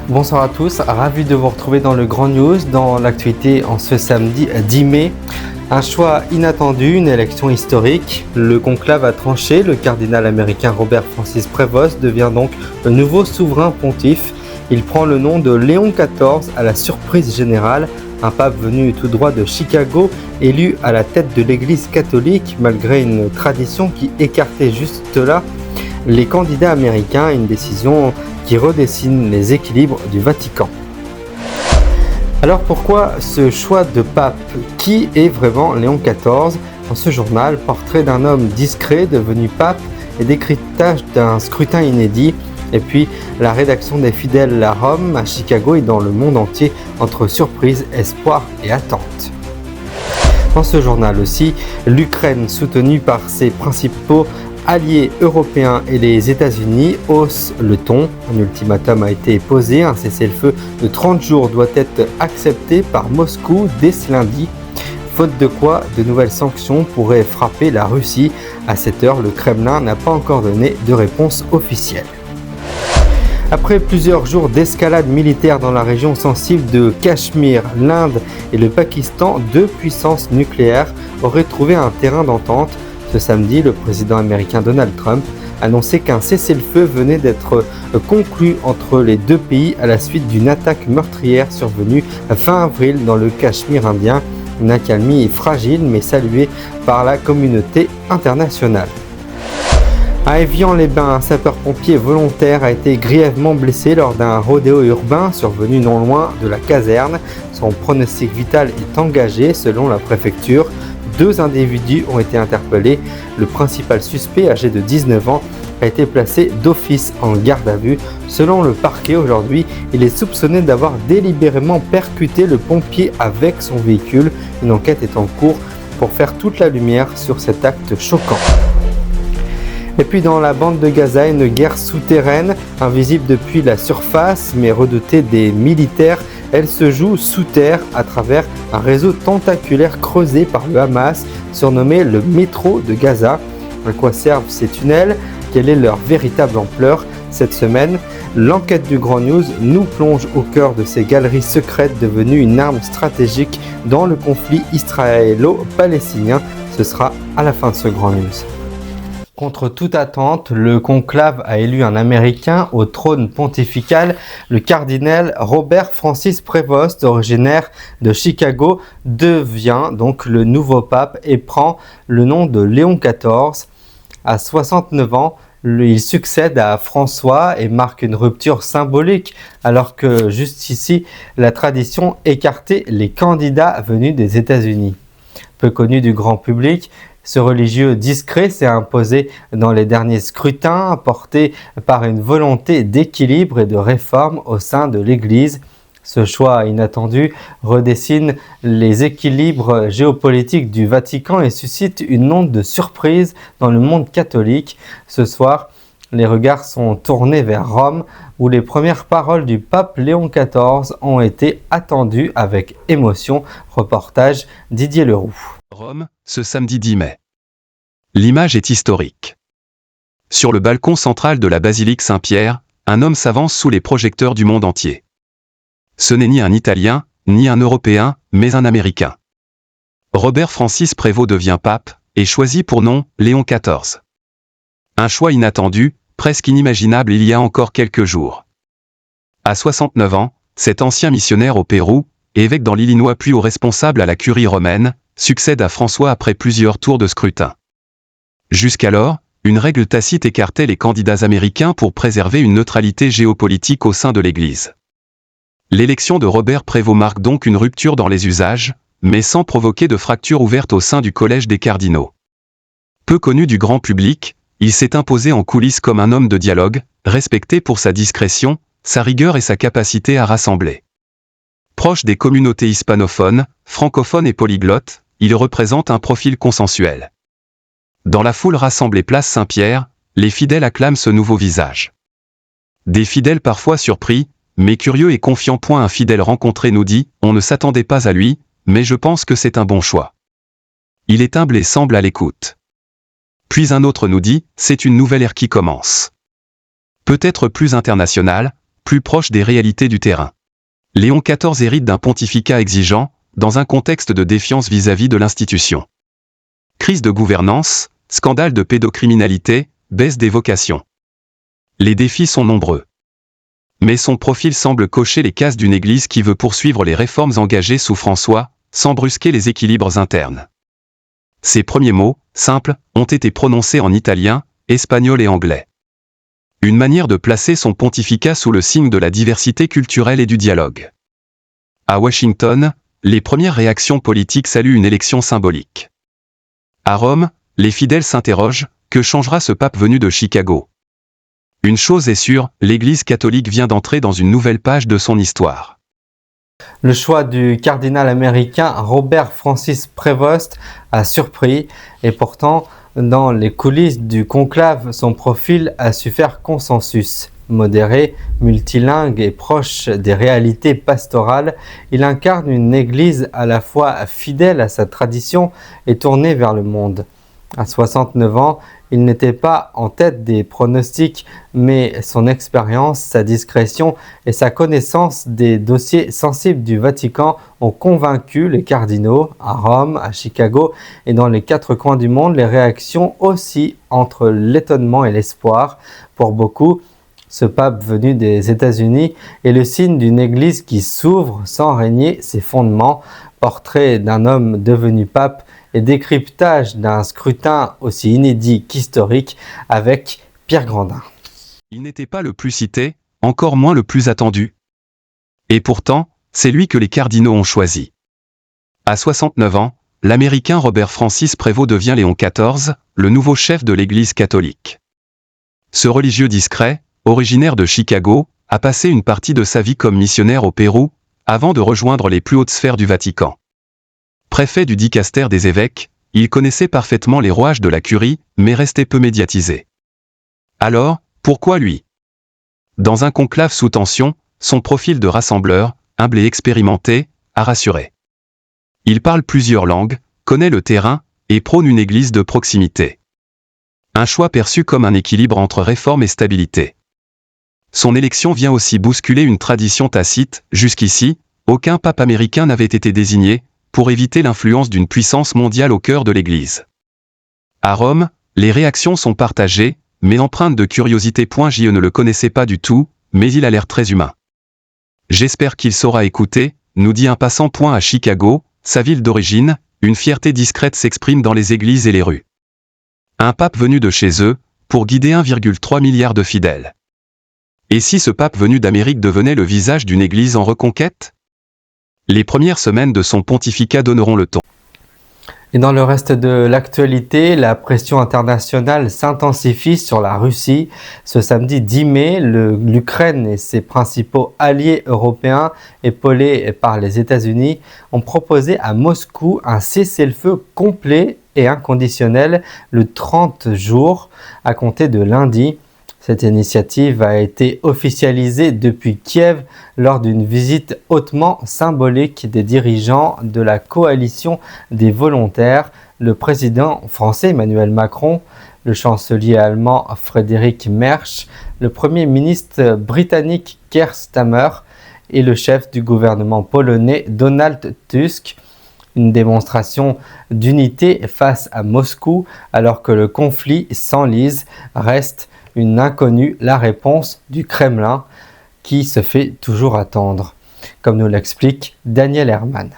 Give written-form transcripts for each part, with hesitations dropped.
Bonsoir à tous, ravi de vous retrouver dans le Grand News, dans l'actualité en ce samedi 10 mai. Un choix inattendu, une élection historique. Le conclave a tranché, le cardinal américain Robert Francis Prévost devient donc le nouveau souverain pontife. Il prend le nom de Léon XIV à la surprise générale, un pape venu tout droit de Chicago, élu à la tête de l'église catholique malgré une tradition qui écartait juste là les candidats américains, une décision qui redessine les équilibres du Vatican. Alors pourquoi ce choix de pape? Qui est vraiment Léon XIV? Dans ce journal, portrait d'un homme discret devenu pape et décryptage d'un scrutin inédit. Et puis la rédaction des fidèles à Rome, à Chicago et dans le monde entier entre surprise, espoir et attente. Dans ce journal aussi, l'Ukraine soutenue par ses principaux alliés européens et les États-Unis haussent le ton. Un ultimatum a été posé, un cessez-le-feu de 30 jours doit être accepté par Moscou dès ce lundi. Faute de quoi, de nouvelles sanctions pourraient frapper la Russie. À cette heure, le Kremlin n'a pas encore donné de réponse officielle. Après plusieurs jours d'escalade militaire dans la région sensible de Cachemire, l'Inde et le Pakistan, deux puissances nucléaires auraient trouvé un terrain d'entente. Ce samedi, le président américain Donald Trump annonçait qu'un cessez-le-feu venait d'être conclu entre les deux pays à la suite d'une attaque meurtrière survenue fin avril dans le Cachemire indien. Une accalmie fragile mais saluée par la communauté internationale. À Évian-les-Bains, un sapeur-pompier volontaire a été grièvement blessé lors d'un rodéo urbain survenu non loin de la caserne. Son pronostic vital est engagé selon la préfecture. Deux individus ont été interpellés. Le principal suspect, âgé de 19 ans, a été placé d'office en garde à vue. Selon le parquet aujourd'hui, il est soupçonné d'avoir délibérément percuté le pompier avec son véhicule. Une enquête est en cours pour faire toute la lumière sur cet acte choquant. Et puis dans la bande de Gaza, une guerre souterraine, invisible depuis la surface mais redoutée des militaires. Elle se joue sous terre à travers un réseau tentaculaire creusé par le Hamas, surnommé le métro de Gaza. À quoi servent ces tunnels? Quelle est leur véritable ampleur? Cette semaine, l'enquête du Grand News nous plonge au cœur de ces galeries secrètes devenues une arme stratégique dans le conflit israélo-palestinien. Ce sera à la fin de ce Grand News. Contre toute attente, le conclave a élu un Américain au trône pontifical. Le cardinal Robert Francis Prévost, originaire de Chicago, devient donc le nouveau pape et prend le nom de Léon XIV. À 69 ans, il succède à François et marque une rupture symbolique alors que juste ici, la tradition écartait les candidats venus des États-Unis. Peu connu du grand public, ce religieux discret s'est imposé dans les derniers scrutins, porté par une volonté d'équilibre et de réforme au sein de l'Église. Ce choix inattendu redessine les équilibres géopolitiques du Vatican et suscite une onde de surprise dans le monde catholique. Ce soir, les regards sont tournés vers Rome, où les premières paroles du pape Léon XIV ont été attendues avec émotion. Reportage Didier Leroux. Rome, ce samedi 10 mai. L'image est historique. Sur le balcon central de la basilique Saint-Pierre, un homme s'avance sous les projecteurs du monde entier. Ce n'est ni un Italien, ni un Européen, mais un Américain. Robert Francis Prévost devient pape, et choisit pour nom Léon XIV. Un choix inattendu, presque inimaginable il y a encore quelques jours. À 69 ans, cet ancien missionnaire au Pérou, évêque dans l'Illinois puis haut responsable à la curie romaine, succède à François après plusieurs tours de scrutin. Jusqu'alors, une règle tacite écartait les candidats américains pour préserver une neutralité géopolitique au sein de l'Église. L'élection de Robert Prévost marque donc une rupture dans les usages, mais sans provoquer de fracture ouverte au sein du collège des cardinaux. Peu connu du grand public, il s'est imposé en coulisses comme un homme de dialogue, respecté pour sa discrétion, sa rigueur et sa capacité à rassembler. Proche des communautés hispanophones, francophones et polyglottes, il représente un profil consensuel. Dans la foule rassemblée place Saint-Pierre, les fidèles acclament ce nouveau visage. Des fidèles parfois surpris, mais curieux et confiants. Un fidèle rencontré nous dit « On ne s'attendait pas à lui, mais je pense que c'est un bon choix. Il est humble et semble à l'écoute. » Puis un autre nous dit « C'est une nouvelle ère qui commence. Peut-être plus internationale, plus proche des réalités du terrain. Léon XIV hérite d'un pontificat exigeant, dans un contexte de défiance vis-à-vis de l'institution. Crise de gouvernance, scandale de pédocriminalité, baisse des vocations. Les défis sont nombreux. Mais son profil semble cocher les cases d'une Église qui veut poursuivre les réformes engagées sous François, sans brusquer les équilibres internes. Ses premiers mots, simples, ont été prononcés en italien, espagnol et anglais. Une manière de placer son pontificat sous le signe de la diversité culturelle et du dialogue. À Washington, les premières réactions politiques saluent une élection symbolique. À Rome, les fidèles s'interrogent, que changera ce pape venu de Chicago? Une chose est sûre, l'Église catholique vient d'entrer dans une nouvelle page de son histoire. Le choix du cardinal américain Robert Francis Prevost a surpris et pourtant, dans les coulisses du conclave, son profil a su faire consensus. Modéré, multilingue et proche des réalités pastorales, il incarne une église à la fois fidèle à sa tradition et tournée vers le monde. À 69 ans, il n'était pas en tête des pronostics, mais son expérience, sa discrétion et sa connaissance des dossiers sensibles du Vatican ont convaincu les cardinaux à Rome, à Chicago et dans les 4 coins du monde. Les réactions aussi entre l'étonnement et l'espoir. Pour beaucoup, ce pape venu des États-Unis est le signe d'une église qui s'ouvre sans régner ses fondements. Portrait d'un homme devenu pape et décryptage d'un scrutin aussi inédit qu'historique avec Pierre Grandin. Il n'était pas le plus cité, encore moins le plus attendu. Et pourtant, c'est lui que les cardinaux ont choisi. À 69 ans, l'Américain Robert Francis Prévost devient Léon XIV, le nouveau chef de l'Église catholique. Ce religieux discret, originaire de Chicago, a passé une partie de sa vie comme missionnaire au Pérou, avant de rejoindre les plus hautes sphères du Vatican. Préfet du dicaster des évêques, il connaissait parfaitement les rouages de la curie, mais restait peu médiatisé. Alors, pourquoi lui? Dans un conclave sous tension, son profil de rassembleur, humble et expérimenté, a rassuré. Il parle plusieurs langues, connaît le terrain, et prône une église de proximité. Un choix perçu comme un équilibre entre réforme et stabilité. Son élection vient aussi bousculer une tradition tacite. Jusqu'ici, aucun pape américain n'avait été désigné, pour éviter l'influence d'une puissance mondiale au cœur de l'Église. À Rome, les réactions sont partagées, mais empreintes de curiosité. Je ne le connaissais pas du tout, mais il a l'air très humain. J'espère qu'il saura écouter, nous dit un passant. À Chicago, sa ville d'origine, une fierté discrète s'exprime dans les églises et les rues. Un pape venu de chez eux, pour guider 1,3 milliard de fidèles. Et si ce pape venu d'Amérique devenait le visage d'une église en reconquête? Les premières semaines de son pontificat donneront le ton. Et dans le reste de l'actualité, la pression internationale s'intensifie sur la Russie. Ce samedi 10 mai, l'Ukraine et ses principaux alliés européens, épaulés par les États-Unis, ont proposé à Moscou un cessez-le-feu complet et inconditionnel le 30 jours à compter de lundi. Cette initiative a été officialisée depuis Kiev lors d'une visite hautement symbolique des dirigeants de la coalition des volontaires, le président français Emmanuel Macron, le chancelier allemand Friedrich Merz, le premier ministre britannique Keir Starmer et le chef du gouvernement polonais Donald Tusk. Une démonstration d'unité face à Moscou alors que le conflit s'enlise. Reste une inconnue, la réponse du Kremlin qui se fait toujours attendre, comme nous l'explique Daniel Herman.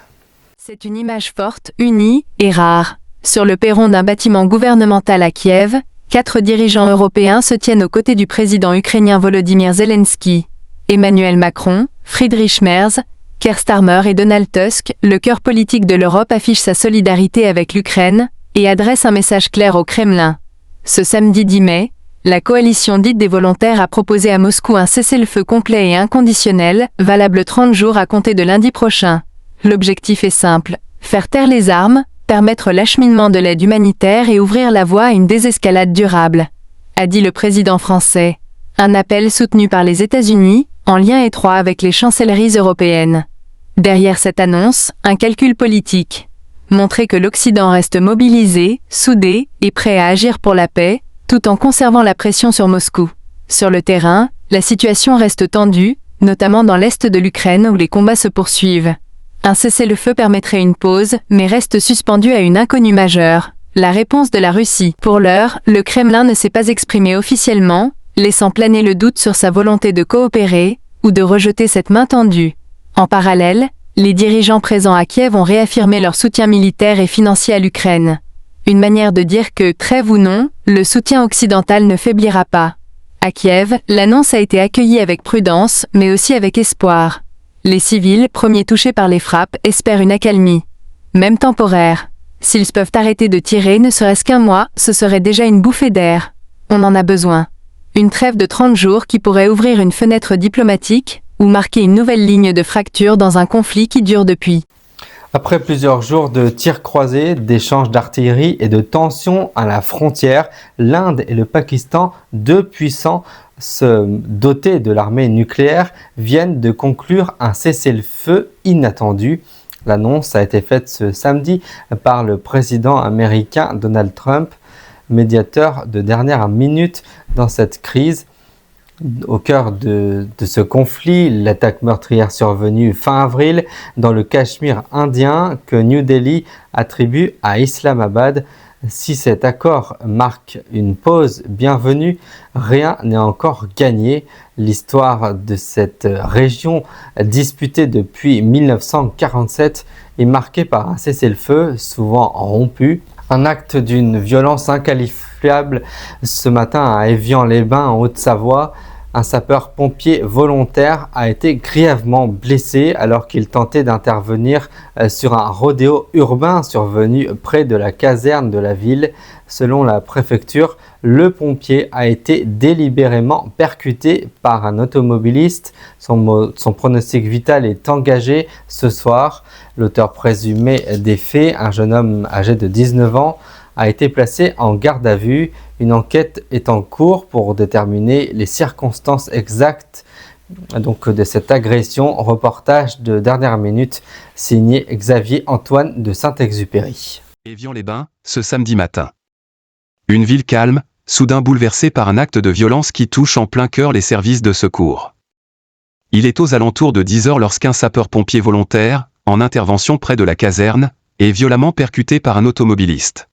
C'est une image forte, unie et rare. Sur le perron d'un bâtiment gouvernemental à Kiev, 4 dirigeants européens se tiennent aux côtés du président ukrainien Volodymyr Zelensky. Emmanuel Macron, Friedrich Merz, Keir Starmer et Donald Tusk, le cœur politique de l'Europe affiche sa solidarité avec l'Ukraine et adresse un message clair au Kremlin. Ce samedi 10 mai, la coalition dite des volontaires a proposé à Moscou un cessez-le-feu complet et inconditionnel, valable 30 jours à compter de lundi prochain. L'objectif est simple, faire taire les armes, permettre l'acheminement de l'aide humanitaire et ouvrir la voie à une désescalade durable, a dit le président français. Un appel soutenu par les États-Unis, en lien étroit avec les chancelleries européennes. Derrière cette annonce, un calcul politique. Montrer que l'Occident reste mobilisé, soudé et prêt à agir pour la paix, tout en conservant la pression sur Moscou. Sur le terrain, la situation reste tendue, notamment dans l'est de l'Ukraine où les combats se poursuivent. Un cessez-le-feu permettrait une pause, mais reste suspendu à une inconnue majeure, la réponse de la Russie. Pour l'heure, le Kremlin ne s'est pas exprimé officiellement, laissant planer le doute sur sa volonté de coopérer, ou de rejeter cette main tendue. En parallèle, les dirigeants présents à Kiev ont réaffirmé leur soutien militaire et financier à l'Ukraine. Une manière de dire que, trêve ou non, le soutien occidental ne faiblira pas. À Kiev, l'annonce a été accueillie avec prudence, mais aussi avec espoir. Les civils, premiers touchés par les frappes, espèrent une accalmie. Même temporaire. S'ils peuvent arrêter de tirer ne serait-ce qu'un mois, ce serait déjà une bouffée d'air. On en a besoin. Une trêve de 30 jours qui pourrait ouvrir une fenêtre diplomatique, ou marquer une nouvelle ligne de fracture dans un conflit qui dure depuis. Après plusieurs jours de tirs croisés, d'échanges d'artillerie et de tensions à la frontière, l'Inde et le Pakistan, deux puissants dotés de l'armée nucléaire, viennent de conclure un cessez-le-feu inattendu. L'annonce a été faite ce samedi par le président américain Donald Trump, médiateur de dernière minute dans cette crise. Au cœur de ce conflit, l'attaque meurtrière survenue fin avril dans le Cachemire indien que New Delhi attribue à Islamabad. Si cet accord marque une pause bienvenue, rien n'est encore gagné. L'histoire de cette région disputée depuis 1947 est marquée par un cessez-le-feu souvent rompu. Un acte d'une violence inqualifiable ce matin à Évian-les-Bains en Haute-Savoie. Un sapeur-pompier volontaire a été grièvement blessé alors qu'il tentait d'intervenir sur un rodéo urbain survenu près de la caserne de la ville. Selon la préfecture, le pompier a été délibérément percuté par un automobiliste. Son pronostic vital est engagé ce soir. L'auteur présumé des faits, un jeune homme âgé de 19 ans, a été placé en garde à vue. Une enquête est en cours pour déterminer les circonstances exactes de cette agression. Reportage de dernière minute signé Xavier Antoine de Saint-Exupéry. Évian-les-Bains, ce samedi matin. Une ville calme, soudain bouleversée par un acte de violence qui touche en plein cœur les services de secours. Il est aux alentours de 10 h lorsqu'un sapeur-pompier volontaire, en intervention près de la caserne, est violemment percuté par un automobiliste.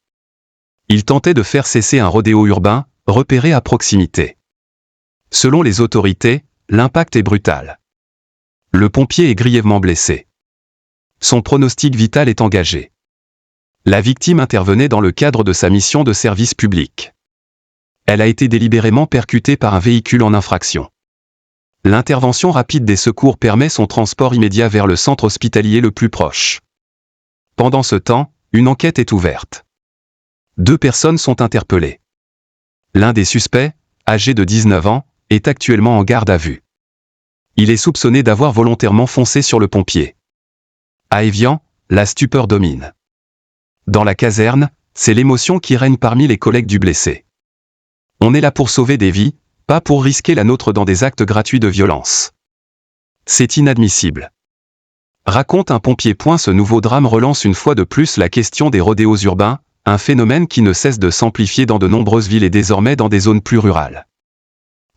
Il tentait de faire cesser un rodéo urbain, repéré à proximité. Selon les autorités, l'impact est brutal. Le pompier est grièvement blessé. Son pronostic vital est engagé. La victime intervenait dans le cadre de sa mission de service public. Elle a été délibérément percutée par un véhicule en infraction. L'intervention rapide des secours permet son transport immédiat vers le centre hospitalier le plus proche. Pendant ce temps, une enquête est ouverte. 2 personnes sont interpellées. L'un des suspects, âgé de 19 ans, est actuellement en garde à vue. Il est soupçonné d'avoir volontairement foncé sur le pompier. À Évian, la stupeur domine. Dans la caserne, c'est l'émotion qui règne parmi les collègues du blessé. On est là pour sauver des vies, pas pour risquer la nôtre dans des actes gratuits de violence. C'est inadmissible. Raconte un pompier. Ce nouveau drame relance une fois de plus la question des rodéos urbains, un phénomène qui ne cesse de s'amplifier dans de nombreuses villes et désormais dans des zones plus rurales.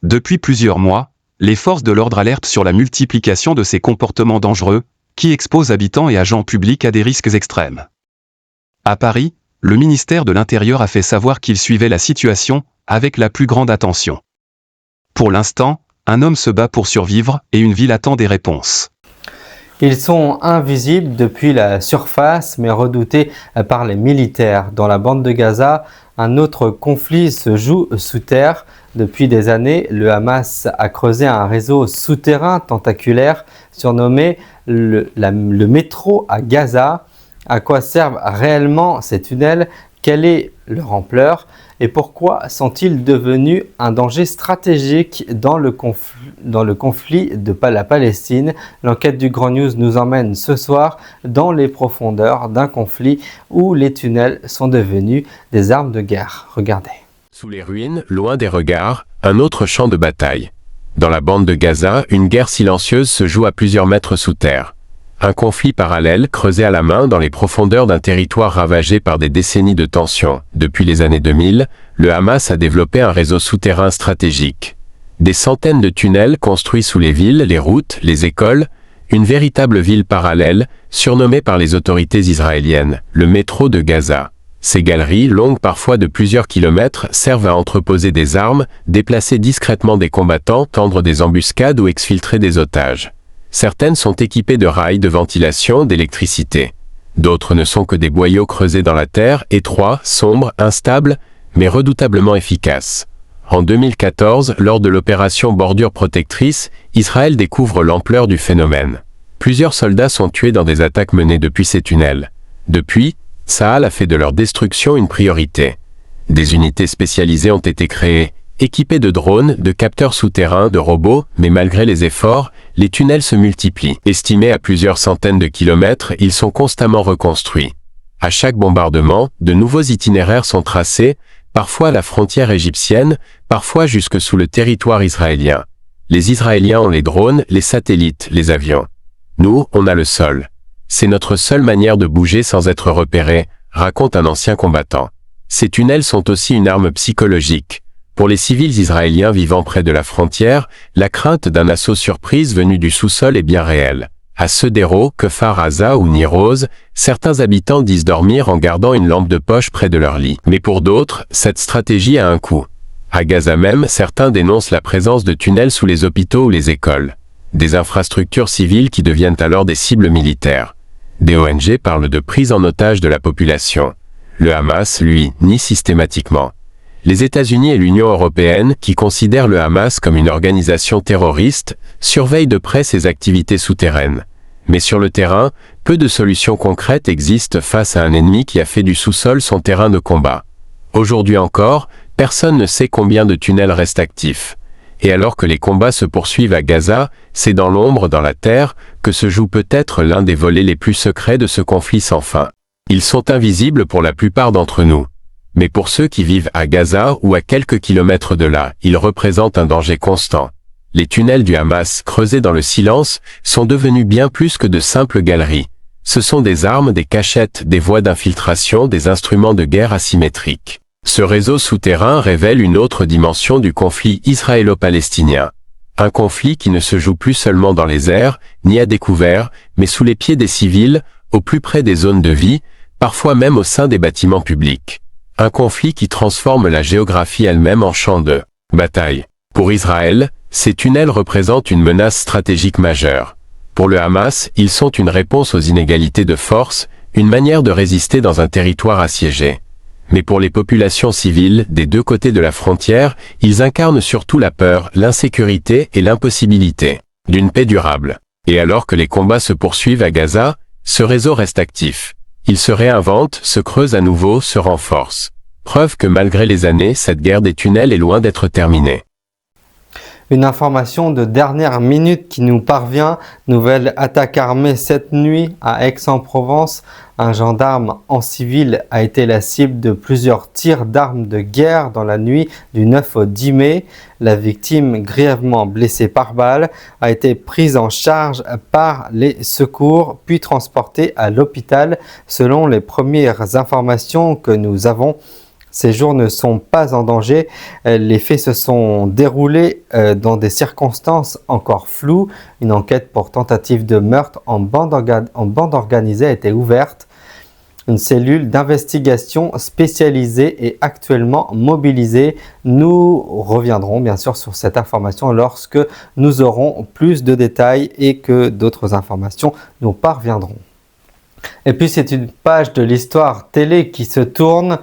Depuis plusieurs mois, les forces de l'ordre alertent sur la multiplication de ces comportements dangereux, qui exposent habitants et agents publics à des risques extrêmes. À Paris, le ministère de l'Intérieur a fait savoir qu'il suivait la situation avec la plus grande attention. Pour l'instant, un homme se bat pour survivre et une ville attend des réponses. Ils sont invisibles depuis la surface, mais redoutés par les militaires. Dans la bande de Gaza, un autre conflit se joue sous terre. Depuis des années, le Hamas a creusé un réseau souterrain tentaculaire surnommé le métro à Gaza. À quoi servent réellement ces tunnels? Quelle est leur ampleur? Et pourquoi sont-ils devenus un danger stratégique dans le conflit de la Palestine? L'enquête du Grand News nous emmène ce soir dans les profondeurs d'un conflit où les tunnels sont devenus des armes de guerre. Regardez. Sous les ruines, loin des regards, un autre champ de bataille. Dans la bande de Gaza, une guerre silencieuse se joue à plusieurs mètres sous terre. Un conflit parallèle creusé à la main dans les profondeurs d'un territoire ravagé par des décennies de tensions. Depuis les années 2000, le Hamas a développé un réseau souterrain stratégique. Des centaines de tunnels construits sous les villes, les routes, les écoles, une véritable ville parallèle, surnommée par les autorités israéliennes, le métro de Gaza. Ces galeries, longues parfois de plusieurs kilomètres, servent à entreposer des armes, déplacer discrètement des combattants, tendre des embuscades ou exfiltrer des otages. Certaines sont équipées de rails de ventilation, d'électricité. D'autres ne sont que des boyaux creusés dans la terre, étroits, sombres, instables, mais redoutablement efficaces. En 2014, lors de l'opération Bordure protectrice, Israël découvre l'ampleur du phénomène. Plusieurs soldats sont tués dans des attaques menées depuis ces tunnels. Depuis, Tsahal a fait de leur destruction une priorité. Des unités spécialisées ont été créées, équipées de drones, de capteurs souterrains, de robots, mais malgré les efforts, les tunnels se multiplient. Estimés à plusieurs centaines de kilomètres, ils sont constamment reconstruits. À chaque bombardement, de nouveaux itinéraires sont tracés, parfois à la frontière égyptienne, parfois jusque sous le territoire israélien. Les Israéliens ont les drones, les satellites, les avions. Nous, on a le sol. C'est notre seule manière de bouger sans être repéré, raconte un ancien combattant. Ces tunnels sont aussi une arme psychologique. Pour les civils israéliens vivant près de la frontière, la crainte d'un assaut surprise venu du sous-sol est bien réelle. À Sderot, Kfar Aza ou Nir Oz, certains habitants disent dormir en gardant une lampe de poche près de leur lit. Mais pour d'autres, cette stratégie a un coût. À Gaza même, certains dénoncent la présence de tunnels sous les hôpitaux ou les écoles. Des infrastructures civiles qui deviennent alors des cibles militaires. Des ONG parlent de prise en otage de la population. Le Hamas, lui, nie systématiquement. Les États-Unis et l'Union européenne, qui considèrent le Hamas comme une organisation terroriste, surveillent de près ses activités souterraines. Mais sur le terrain, peu de solutions concrètes existent face à un ennemi qui a fait du sous-sol son terrain de combat. Aujourd'hui encore, personne ne sait combien de tunnels restent actifs. Et alors que les combats se poursuivent à Gaza, c'est dans l'ombre, dans la terre, que se joue peut-être l'un des volets les plus secrets de ce conflit sans fin. Ils sont invisibles pour la plupart d'entre nous. Mais pour ceux qui vivent à Gaza ou à quelques kilomètres de là, ils représentent un danger constant. Les tunnels du Hamas, creusés dans le silence, sont devenus bien plus que de simples galeries. Ce sont des armes, des cachettes, des voies d'infiltration, des instruments de guerre asymétriques. Ce réseau souterrain révèle une autre dimension du conflit israélo-palestinien. Un conflit qui ne se joue plus seulement dans les airs, ni à découvert, mais sous les pieds des civils, au plus près des zones de vie, parfois même au sein des bâtiments publics. Un conflit qui transforme la géographie elle-même en champ de bataille. Pour Israël, ces tunnels représentent une menace stratégique majeure. Pour le Hamas, ils sont une réponse aux inégalités de force, une manière de résister dans un territoire assiégé. Mais pour les populations civiles, des deux côtés de la frontière, ils incarnent surtout la peur, l'insécurité et l'impossibilité d'une paix durable. Et alors que les combats se poursuivent à Gaza, ce réseau reste actif. Il se réinvente, se creuse à nouveau, se renforce. Preuve que malgré les années, cette guerre des tunnels est loin d'être terminée. Une information de dernière minute qui nous parvient. Nouvelle attaque armée cette nuit à Aix-en-Provence. Un gendarme en civil a été la cible de plusieurs tirs d'armes de guerre dans la nuit du 9 au 10 mai. La victime, grièvement blessée par balle, a été prise en charge par les secours puis transportée à l'hôpital. Selon les premières informations que nous avons, ces jours ne sont pas en danger. Les faits se sont déroulés dans des circonstances encore floues. Une enquête pour tentative de meurtre en bande organisée a été ouverte. Une cellule d'investigation spécialisée est actuellement mobilisée. Nous reviendrons bien sûr sur cette information lorsque nous aurons plus de détails et que d'autres informations nous parviendront. Et puis c'est une page de l'histoire télé qui se tourne.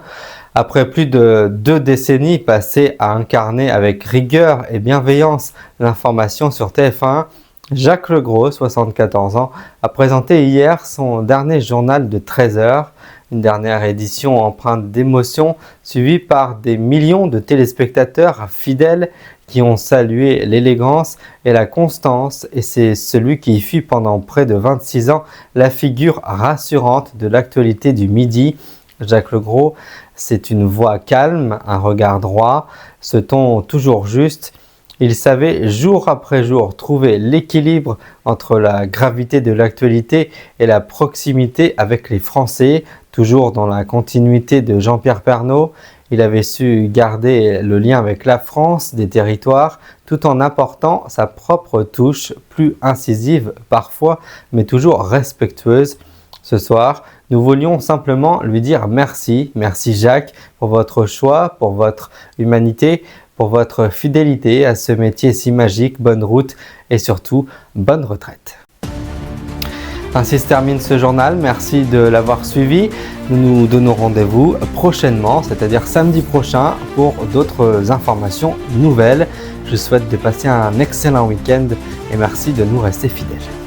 Après plus de 2 décennies passées à incarner avec rigueur et bienveillance l'information sur TF1, Jacques Legros, 74 ans, a présenté hier son dernier journal de 13 heures, une dernière édition empreinte d'émotion, suivie par des millions de téléspectateurs fidèles qui ont salué l'élégance et la constance, et c'est celui qui fut pendant près de 26 ans la figure rassurante de l'actualité du midi. Jacques Legros, c'est une voix calme, un regard droit, ce ton toujours juste. Il savait jour après jour trouver l'équilibre entre la gravité de l'actualité et la proximité avec les Français, toujours dans la continuité de Jean-Pierre Pernaut. Il avait su garder le lien avec la France, des territoires, tout en apportant sa propre touche, plus incisive parfois, mais toujours respectueuse. Ce soir, nous voulions simplement lui dire merci. Merci Jacques pour votre choix, pour votre humanité, pour votre fidélité à ce métier si magique. Bonne route et surtout, bonne retraite. Ainsi se termine ce journal. Merci de l'avoir suivi. Nous nous donnons rendez-vous prochainement, c'est-à-dire samedi prochain, pour d'autres informations nouvelles. Je souhaite de passer un excellent week-end et merci de nous rester fidèles.